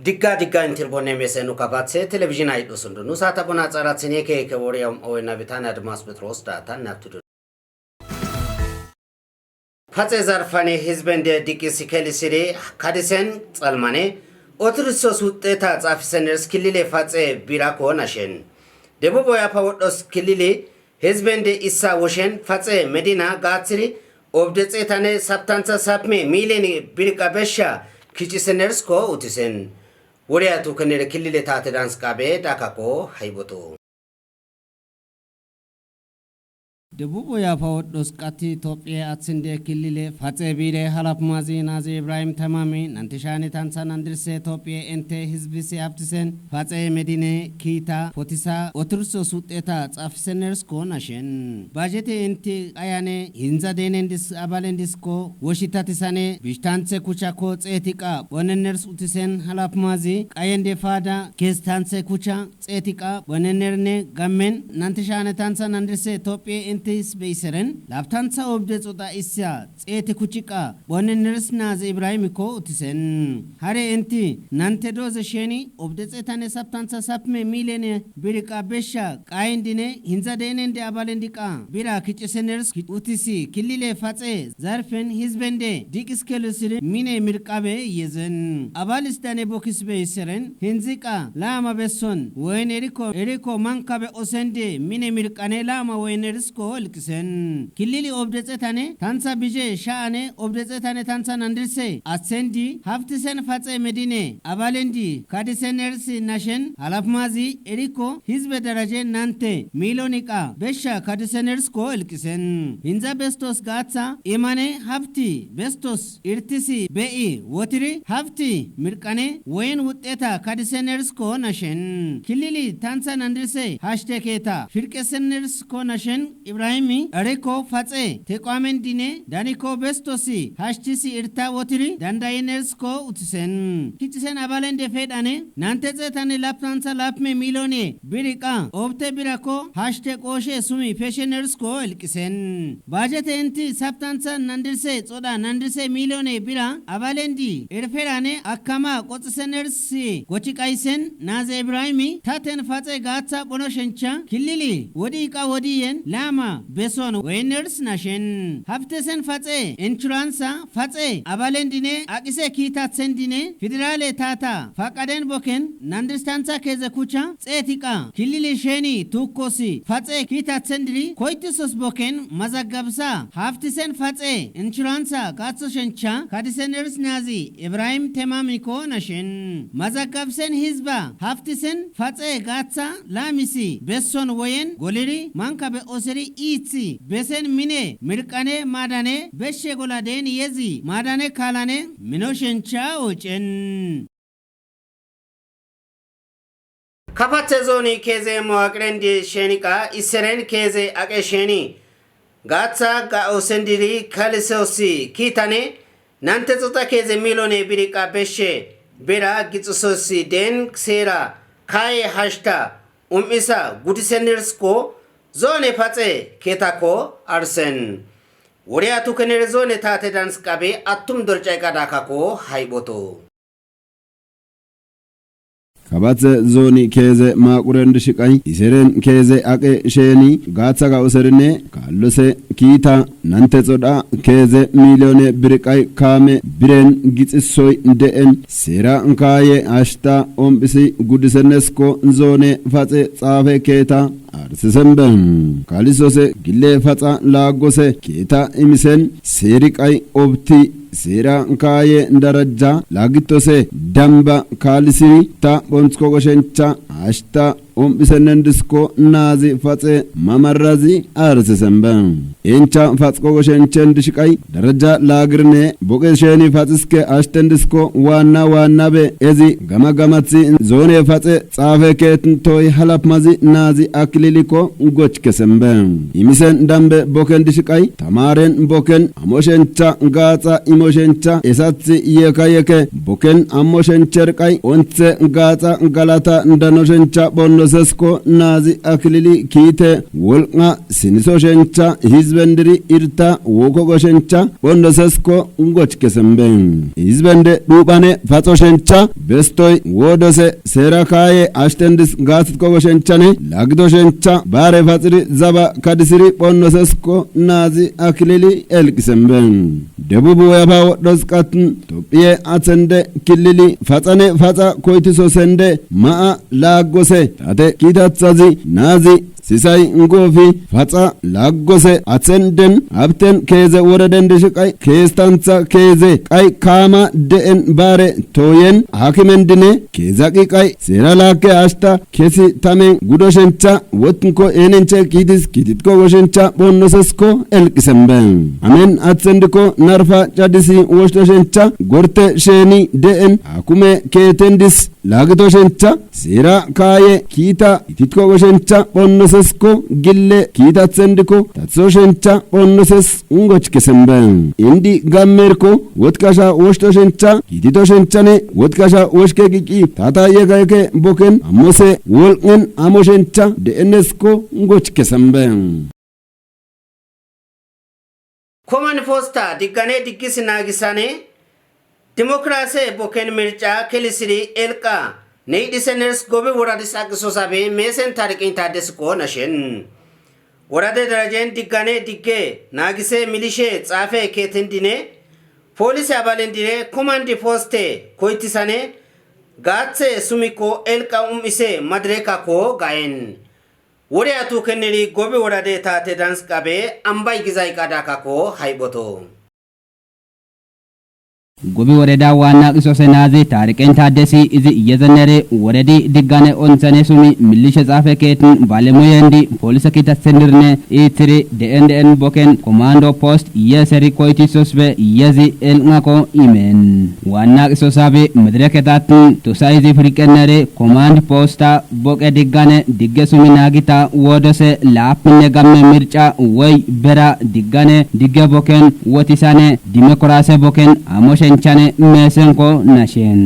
Digga interbonne mesenu kafatse televizhiin aydu sundu. Nusata buna Tsaara ke Woryaa oyna bitana admas betros data naptudu. Fatse zarfani hizbende dikisi siri kadisen tsalmane otrisos uteta tsafseners kilile fatse birako nashen. Debo boya pawodos kilile hizbende issa woshen fatse medina gatsiri obdetsetane saptansa sapme mileni birkabesha kichiseners ko utisen. Woryaa tu kanere kilile taate dans kabe dakako haiboto. Debubo ya fawodos kati Ethiopia atsinde kilile fatse bire halap mazi nazi Ibrahim tamami nantishani tansan andirse Ethiopia ente hizbisi aptisen fatse medine kita potisa oturso suteta tsafseners ko nashen bajete ente ayane hinza denendis abalendis ko woshitatisane bishtanse kucha ko tsetika bonenners utisen halap mazi ayende fada kestanse kucha tsetika bonennerne gamen nantishani tansan andirse Ethiopia tis beiseren laptansa obde oda isya ete kuchika bonenners naz Ibrahim ko utisen hare enti nante doze sheni obde etane saptansa sapme milene birika besha kaindine hinza denende abalendika bira kicheseners utisi kilile fatse zarfen hizbende dikiskelusire mine mirkabe yezen abalistane bokis beiseren hinzika lama beson wen eriko mankabe osende mine mirkane lama wenerisko Olkisen kilili obdetsetane tansa bije shaane obdetsetane tansa nandirse asendi haftisen fatse medine abalendi kadisenersi nashen halafmazi eriko hizbe daraje nante milonika besha kadiseners ko elkisen hinza bestos gatsa imane hafti bestos irtisi bei wotiri hafti mirkane wen wuteta kadiseners ko nashen kilili tansa nandirse hashteketa firkeseners ko nashen Ibrahimi areko fatse teqamen dine daniko bestosi hashtisi irta wotiri dandainers ko utsen kitsen abalende fedane nantetsetane laptansa lapme milone birika obte birako hashte koshe sumi fashioners ko elkisen bajete enti saptansa nandirse tsoda nandirse milone bira abalendi erferane akama qotseners gochikaisen naze Ibrahimi taten fatse gatsa bonoshencha kilili wodika wodiyen lama beson winners nashen haftesen fatse insurance fatse abalendine akise kita sendine federale tata faqaden boken nandistansa keze kucha tsetika kilili sheni tukosi fatse kita sendiri koitisos boken mazagabsa haftesen fatse insurance gatso shencha kadiseners nazi Ibrahim temamiko nashen mazagabsen hizba haftesen fatse gatsa lamisi beson woyen goliri mankabe oseri itsi besen mine mirkane madane beshe goladen yezi madane kalane minoshencha ochen Kafatse zoni keze moakrendi shenika iseren keze ake sheni gatsa ga osendiri kalisosi kitane nantetsota keze milone birika beshe bera gitsosi den ksera kai hashta umisa gudiseners ko zone fatse ketako arsen Woryaa tu kanere zone taate dans kabe atum dorjay kadakako haiboto Kabatse zoni keze maqurendi shiqay iseren keze aqe sheni gatsaga userine kallose kita nantetsoda keze milione birqay kame biren gitsoy deen sera nkaye ashta ombisi gudisenesko zone fatse tsafe keta arsisemben kalisose gille fatsa lagose keta imisen seriqay obti sera nkaye ndaraja lagitose damba kalisiri ta bonsko goshencha ashta ombisenendisko nazi fatse mamarrazi arsisemben encha fatsko goshenchen dishqay daraja lagrne bogesheni fatsiske ashtendisko wana be ezi gamagatsi zone fatse tsafe ketentoy halapmazi nazi akliliko gochkesemben imisen dambe boken dishqay tamaren boken amoshencha gatsa imoshencha esatsi yekayeke boken amoshencherqay ontse gatsa galata ndanoshencha bonno pondosesko nazi aklili kite wolqa sinisoshencha hizbendiri irta wokogoshencha pondosesko ngochkesemben hizbende dubane fatoshencha bestoy wodose serakaye ashtendis gatkogoshenchane lagdoshencha bare fatsiri zaba kadisiri pondosesko nazi aklili elkisemben debubu yaba wodosqatn topie atsende kilili fatsane fatsa koitiso sende maa lagose tate kitatsazi nazi sisay ngofi fatsa lagose atsenden abten keze woraden dishqay kestanza keze qay kama deen bare toyen hakimendine kezaqi qay seralake ashta kesi tamen gudoshencha wotnko enenche kititko goshencha bonnosesko elkisemben amen atsendiko narfa chadisi woshtoshencha gorte sheni deen akume ketendis lagdoshencha sera kaye kita kititko goshencha bonnosesko gille kitatsendiko tatsoshencha bonnoses ungochkesemben indi gammerko wotkasha woshtoshencha kititoshenchane wotkasha woshke giki tata yegayke boken amose wolqen amoshencha deenesko ungochkesemben ኮመን ፖስታ ዲጋኔ ዲግስ ናጊሳኔ ዲሞክራሲ ቦከን ምርጫ ክልስሪ ኤልቃ ነይዲሰነርስ ጎበ ወራዲስ አቅሶሳቤ ሜሰን ታሪቅኝ ታደስኮ ነሽን ወራደ ደረጀን ዲጋኔ ዲጌ ናጊሴ ሚሊሼ ጻፌ ኬትንዲኔ ፖሊስ አባልንዲኔ ኮማንድ ፖስቴ ኮይቲሳኔ ጋትሴ ሱሚኮ ኤልቃ ኡምኢሴ መድሬካኮ ጋይን Woryaa tu kenneli gobe worade taate dans qabe ambay gizay qadakako hayboto gobi woreda wana qisosenazi tariqen tadesi izi yezenere woredi digane onsane sumi millishe zafe ketin balemoyendi polisa kita sendirne itri deen boken commando post yeseri koiti sosbe yezi elngako imen wana qisosabe medreketatn tosaizi frikenere command posta boke digane digge sumi nagita wodose lapne gamme mircha way bera digane digge boken wotisane demokrase boken amoshe enchane mesenko nashen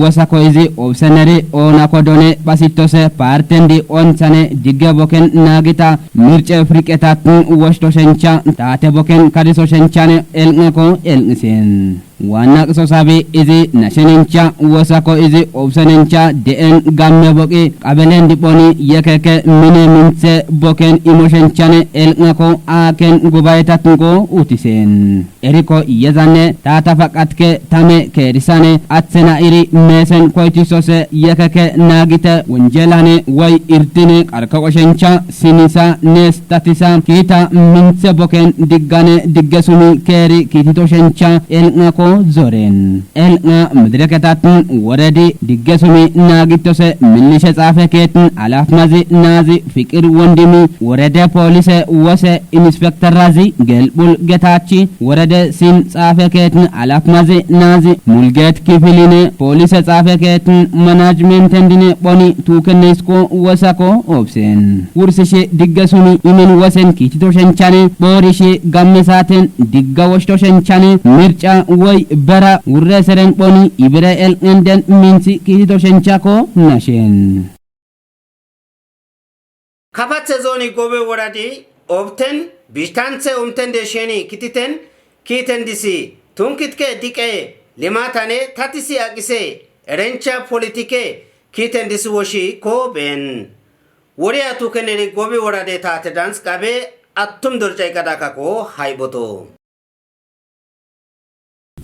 wasakoizi obseneri onakodone basitose partendi onsane digge boken nagita mirche friketatun woshto shencha tate boken kadiso shenchane elngeko elngisen wana qisosabe izi nashenencha wasako izi obsenencha deen gamme boki qabelen diponi yekeke mine minse boken imoshenchane elngeko aken gubaytatunko utisen eriko yezane tata faqatke tame kerisane atsena iri mesen koitisose yekeke nagite wonjelane way irtine qarkaqoshencha sinisa nestatisa kita minse boken diggane diggesuni keri kititoshencha elngeko zoren elnga medreketatun woredi diggesumi nagitose millishe tsafe ketin alafmazi nazi fikir wondimi worede police wose inspector razi gelbul getachi worede sin tsafe ketin alafmazi nazi mulget kifiline police tsafe ketin management endine boni tukenesko wasako opsen wursishe diggesumi imen wosen kitito shenchane borishi gammesaten digga woshto shenchane mircha way bara urre seren boni ibere el enden minsi kitito shenchako nashen kafatse zoni gobe woradi obten bistanse umtende sheni kititen kitendisi tunkitke dike limatane tatisi agise erencha politike kitendisi woshi ko ben Woryaa tu kenneli gobe worade taate dans qabe attum dorjay kadakako hayboto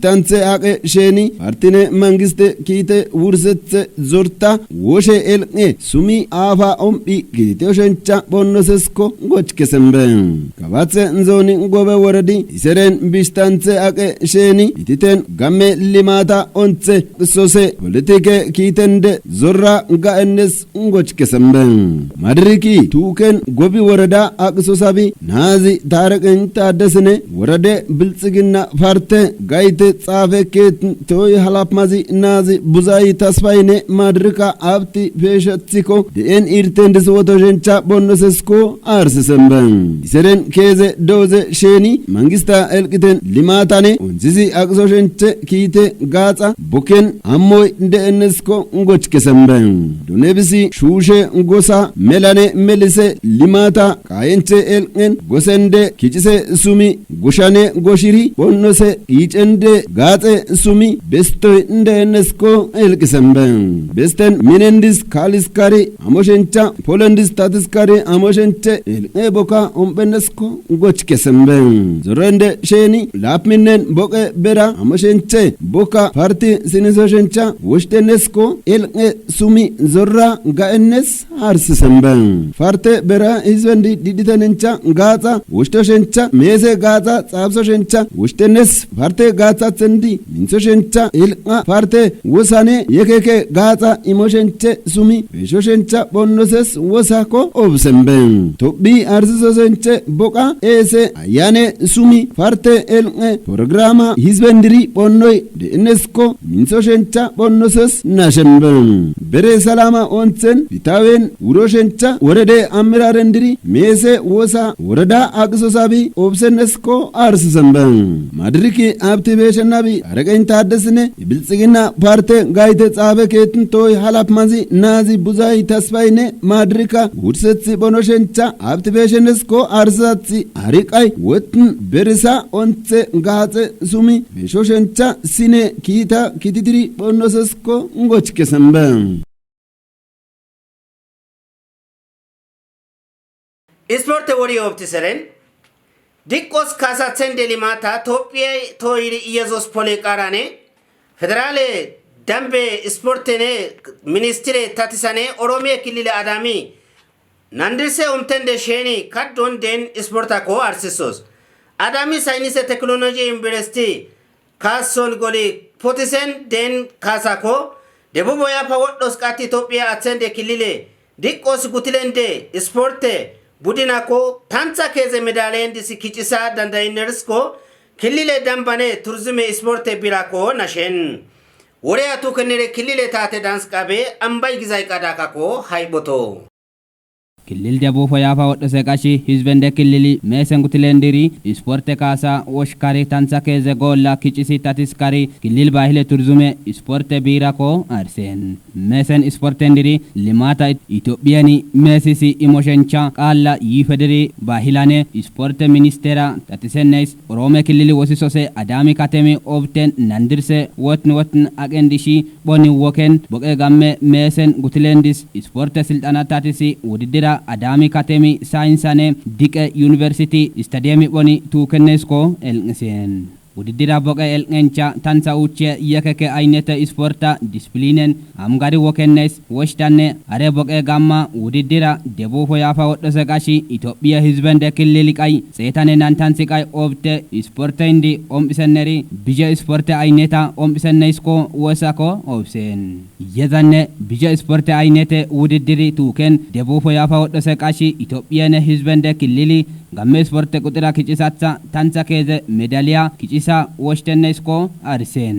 tanse aqe sheni partine mangiste kite wursetse zorta woshe elne sumi afa ombi kite oshencha bonnosesko gochkesemben kabatse nzoni gobe woradi iseren bistanse aqe sheni ititen gamme limata onse sose politike kitende zorra gaennes gochkesemben madriki tuken gobi worada aqsosabi nazi taraqen tadesne worade biltsigina farte gaite ጻፈኬት ቶይ ሀላፕማዚ ናዚ ቡዛይ ተስፋይኔ ማድርካ አብቲ ፌሸትሲኮ ደኤን ኢርቴንድስ ወቶጀንቻ ቦኖሰስኮ አርስሰምበን ኢሰረን ኬዘ ዶዘ ሼኒ መንግስታ ኤልቅቴን ሊማታኔ ኦንዚዚ አቅሶሸንቸ ኪቴ ጋጻ ቦኬን አሞይ እንደእነስኮ እንጎች ከሰምበን ዶኔብሲ ሹሼ እንጎሳ ሜላኔ ሜልሴ ሊማታ ቃየንቸ ኤልቅን ጎሰንደ ኪጭሴ ሱሚ ጎሻኔ ጎሽሪ ቦኖሴ ይጨንደ ጋጼ ሱሚ ቤስቶይ እንደነስኮ ኤልቅሰምበን ቤስተን ሚኔንዲስ ካሊስካሪ አሞሸንቻ ፖለንዲስ ታትስካሪ አሞሸንቸ ኤልቄ ቦካ ኦምበነስኮ ጎች ከሰምበን ዞረንደ ሼኒ ላፕሚነን ቦቄ ቤራ አሞሸንቸ ቦካ ፓርቲ ሲኒሶሸንቻ ወሽተነስኮ ኤልቄ ሱሚ ዞራ ጋእነስ አርስሰምበን ፋርቴ ቤራ ህዝበንዲ ዲዲተንንቻ ጋጻ ወሽቶሸንቻ ሜሴ ጋጻ ጻብሶሸንቻ ወሽተነስ ፋርቴ ጋጻ ጽንዲ ሚንሶሸንቻ ኤልቃ ፋርቴ ወሳኔ የኬኬ ጋጻ ኢሞሸንቸ ሱሚ ፌሾሸንቻ ቦኖሰስ ወሳኮ ኦብሰምበን ቶቢ አርስሶሸንቸ ቦቃ ኤሴ አያኔ ሱሚ ፋርቴ ኤልቄ ፕሮግራማ ህዝበንድሪ ቦኖይ ደእነስኮ ሚንሶሸንቻ ቦኖሰስ ናሸምበን በሬ ሰላማ ኦንሰን ፊታዌን ውሮሸንቻ ወረዴ አምራረንድሪ ሜሴ ወሳ ወረዳ አቅሶሳቢ ኦብሰነስኮ አርስሰምበን ማድሪኪ አብቲ ቤሸናቢ አረቀኝ ታደስነ የብልጽግና ፓርቴ ጋይተ ጻፈ ኬትን ቶይ ሀላፕማዚ ናዚ ቡዛይ ተስፋይኔ ማድሪካ ውድሰት ቦኖሸንቻ አብቲ ቤሸነስኮ አርሳት አሪቃይ ወትን በርሳ ኦንሴ ጋጼ ሱሚ ቤሾሸንቻ ሲኔ ኪታ ኪቲትሪ ቦኖሰስኮ እንጎች ከሰምበን ስፖርት ወሪ ኦፕቲሰረን ዲቆስ ካሳቸን ደሊማታ ቶፒያ ቶይሪ ኢየሱስ ፖሌ ቃራኔ ፌደራል ደምቤ ስፖርትኔ ሚኒስትሪ ታቲሳኔ ኦሮሚያ ክልል አዳሚ ናንድርሴ ኡምተንደ ሼኒ ካዶን ደን ስፖርታኮ አርሲሶስ አዳሚ ሳይንስ ቴክኖሎጂ ዩኒቨርሲቲ ካሶን ጎሊ ፖቲሰን ደን ካሳኮ ደቡቦያ ፓወዶስ ቃቲ ኢትዮጵያ አቸንደ ክልል ዲቆስ ጉትለንደ ስፖርት ቡዲናኮ ታንሳ ኬዘ ሜዳሌንድ ሲኪጭሳ ዳንዳይነርስኮ ክልል ደምባኔ ቱሪዝም ስፖርት ቢራኮ ናሸን ወሪያ ቱከነረ ክልል ታቴ ዳንስ ቃቤ አምባይ ግዛይ ቃዳካኮ ሃይቦቶ ክልል ደቡብ ያፋ ወደሰ ቃሺ ህዝበንደ ክልል መሰንጉትለንድሪ ስፖርት ካሳ ወሽካሪ ታንሳ ከዘ ጎላ ኪጭሲ ታቲስካሪ ክልል ባህለ ቱሪዝም ስፖርት ቢራኮ አርሰን መሰን ስፖርት እንድሪ ልማታ ኢትዮጵያኒ መሲሲ ኢሞሸንቻ ቃላ ይፈድሪ ባህላኔ ስፖርት ሚኒስቴራ ታቲሰነስ ኦሮሜ ክልል ወሲሶሴ አዳሚ ካተሚ ኦብተን ናንድርሰ ወትን አቀንዲሺ ቦኒ ወከን ቦቀ ጋመ መሰን ጉትለንዲስ ስፖርት ስልጣና ታቲሲ ውድድራ አዳሚ ካተሚ ሳይንሳኔ ዲቀ ዩኒቨርሲቲ ስታዲየም ቦኒ ቱከነስኮ ኤልንሴን ውድድራ ቦቀ ኤልንቻ ታንሳ ኡቼ የከከ አይነተ ስፖርታ ዲስፕሊንን አምጋሪ ወከነስ ወሽታኔ አረ ቦቀ ጋማ ውድድራ ደቡብ ያፋ ወደሰ ቃሺ ኢትዮጵያ ህዝበንደ ክልል ቃይ ጼታኔ ናንታን ሲቃይ ኦብተ ስፖርት እንዲ ኦምቢሰነሪ ቢጀ ስፖርት አይነታ ኦምቢሰነስኮ ወሳኮ ኦብሴን የዛነ ቢጀ ስፖርት አይነተ ውድድሪ ቱከን ደቡብ ያፋ ወደሰ ቃሺ ኢትዮጵያነ ህዝበንደ ክልል ጋሜ ስፖርት ቁጥራ ኪጭሳታ ታንሳ ከዘ ሜዳሊያ ኪጭሳ ወሽተነስኮ አርሴን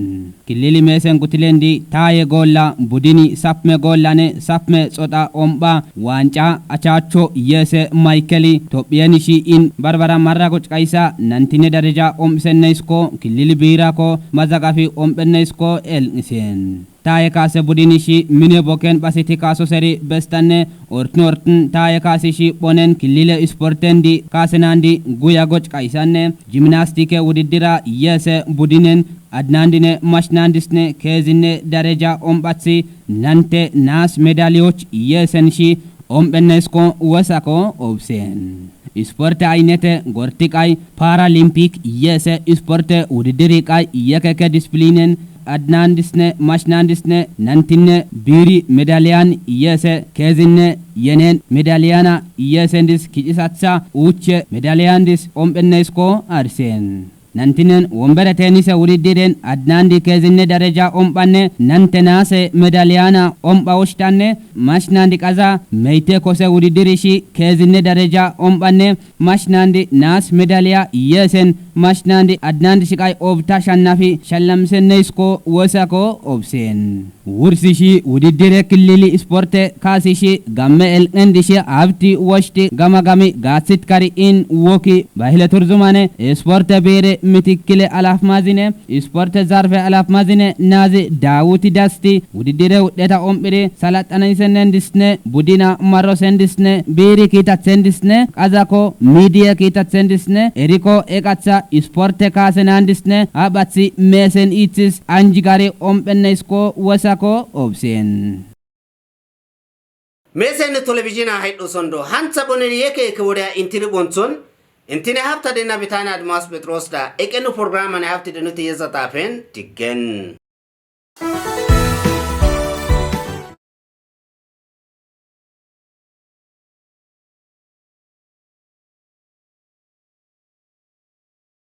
ክልል መሰን ጉትለንዲ ታየ ጎላ ቡዲኒ ሳፕሜ ጎላኔ ሳፕሜ ጾጣ ኦምባ ዋንጫ አቻቾ የሰ ማይከሊ ኢትዮጵያኒሺ ኢን ባርባራ ማራጎጭ ቃይሳ ናንቲኔ ደረጃ ኦምሰነስኮ ክልል ቢራኮ ማዛቃፊ ኦምበነስኮ ኤልንሴን ታየ ካሰ ቡዲኒሺ ሚኔ ቦከን ባሴቲ ካሶ ሰሪ በስተነ ኦርትኖርትን ታየ ካሲሺ ቦነን ክልል ስፖርተንዲ ካሰናንዲ ጉያ ጎጭ ቃይሳነ ጂምናስቲክ ውድድራ የሰ ቡዲነን አድናንዲነ ማሽናንዲስነ ከዝነ ደረጃ ኦምባሲ ናንተ ናስ ሜዳሊዮች የሰንሺ ኦምበነስኮ ወሳኮ ኦብሴን ስፖርት አይነተ ጎርቲቃይ ፓራሊምፒክ የሰ ስፖርት ውድድሪቃይ የከከ ዲስፕሊንን አድናንዲስነ ማሽናንዲስነ ናንቲነ ቢሪ ሜዳሊያን የሰ ከዝነ የነን ሜዳሊያና የሰንዲስ ኪጭሳትሳ ኡቼ ሜዳሊያንዲስ ኦምበነስኮ አርሴን ናንቲነን ወንበረ ቴኒስ ውድድርን አድናንዲ ከዝነ ደረጃ ኦምባነ ናንተናሰ ሜዳሊያና ኦምባ ወሽታነ ማሽናንዲ ቃዛ መይቴ ኮሰ ውድድርሺ ከዝነ ደረጃ ኦምባነ ማሽናንዲ ናስ ሜዳሊያ የሰን mashnandi adnandi shiqay obta shannafi shallamsenne isko wasako obsen wursishi wudiddire kilili sporte kasishi gamme el endishi abti washti gamagami gatsit kari in woki bahile turzumane sporte bere mitikile alaf mazine sporte zarfe alaf mazine nazi daawuti dasti wudiddire wudeta ombire salatana isennendisne budina maro sendisne beri kita sendisne azako media kita sendisne eriko ekatsa sporte kasenandisne abatsi mesen itis anjigari ompennesko wasako obsen mesen televizhiina haydo sondo hansa boneri yeke ke Woryaa intini bonson intini hafta de nabitana admas petros da ekenu program ne hafta de nuti yezata fen tigen